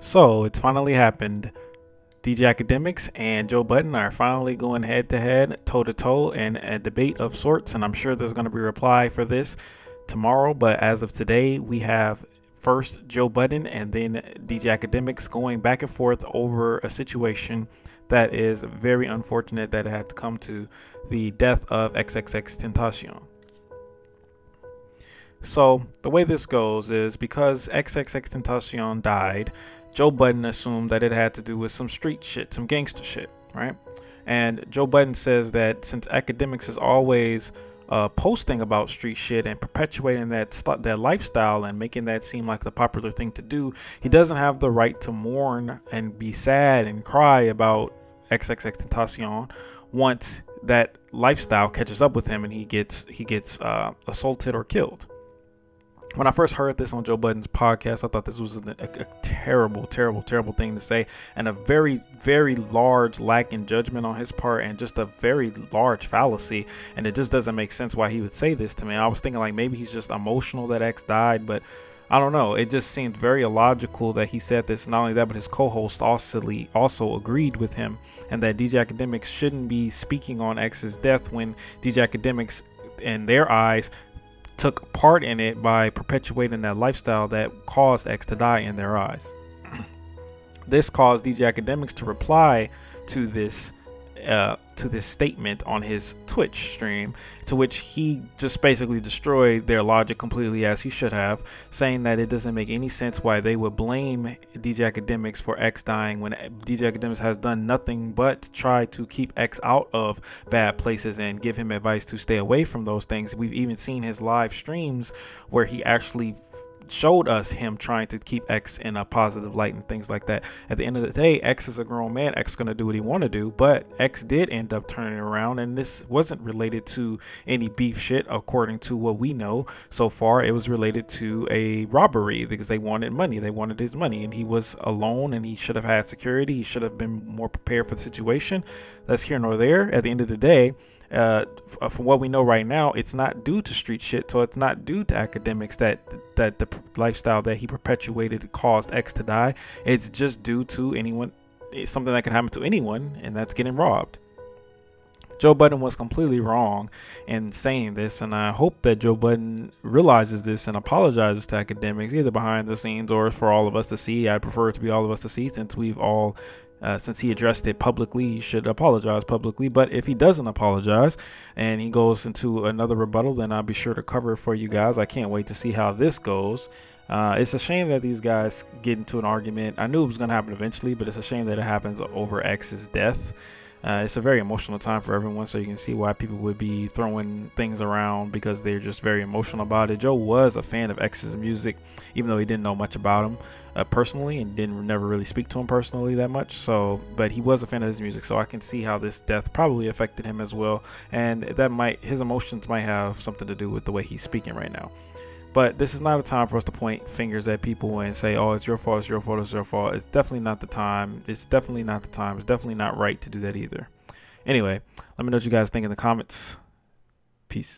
So it's finally happened. DJ Akademiks and Joe Budden are finally going head to head, toe to toe in a debate of sorts, and I'm sure there's going to be a reply for this tomorrow. But as of today, we have first Joe Budden and then DJ Akademiks going back and forth over a situation that is very unfortunate that it had to come to the death of XXXTentacion. So the way this goes is because XXXTentacion died, Joe Budden assumed that it had to do with some street shit, some gangster shit, right? And Joe Budden says that since Akademiks is always posting about street shit and perpetuating that lifestyle and making that seem like the popular thing to do, he doesn't have the right to mourn and be sad and cry about XXXTentacion once that lifestyle catches up with him and he gets assaulted or killed. When I first heard this on Joe Budden's podcast, I thought this was a terrible thing to say, and a very large lack in judgment on his part, and just a very large fallacy. And it just doesn't make sense why he would say this to me. I was thinking like maybe he's just emotional that X died, but I don't know. It just seemed very illogical that he said this. Not only that, but his co-host also agreed with him, and that DJ Akademiks shouldn't be speaking on X's death when DJ Akademiks, in their eyes, took part in it by perpetuating that lifestyle that caused X to die in their eyes. This caused DJ Akademiks to reply to this statement on his Twitch stream, to which he just basically destroyed their logic completely, as he should have, saying that it doesn't make any sense why they would blame DJ Akademiks for X dying when DJ Akademiks has done nothing but try to keep X out of bad places and give him advice to stay away from those things. We've even seen his live streams where he actually showed us him trying to keep X in a positive light and things like that. At the end of the day, X is a grown man. X is going to do what he want to do, but X did end up turning around, and this wasn't related to any beef shit according to what we know so far. It was related to a robbery because they wanted money. They wanted his money, and he was alone, and he should have had security. He should have been more prepared for the situation. That's here nor there. At the end of the day, from what we know right now, it's not due to street shit, so it's not due to Akademiks that the lifestyle that he perpetuated caused X to die. It's just due to something that can happen to anyone, and that's getting robbed. Joe Budden was completely wrong in saying this, and I hope that Joe Budden realizes this and apologizes to Akademiks, either behind the scenes or for all of us to see. I'd prefer it to be all of us to see, since we've all since he addressed it publicly, he should apologize publicly. But if he doesn't apologize and he goes into another rebuttal, then I'll be sure to cover it for you guys. I can't wait to see how this goes. It's a shame that these guys get into an argument. I knew it was going to happen eventually, but it's a shame that it happens over X's death. It's a very emotional time for everyone, so you can see why people would be throwing things around because they're just very emotional about it. Joe was a fan of X's music, even though he didn't know much about him personally and never really speak to him personally that much. But he was a fan of his music, so I can see how this death probably affected him as well, and his emotions might have something to do with the way he's speaking right now. But this is not a time for us to point fingers at people and say, oh, it's your fault, it's your fault, it's your fault. It's definitely not the time. It's definitely not the time. It's definitely not right to do that either. Anyway, let me know what you guys think in the comments. Peace.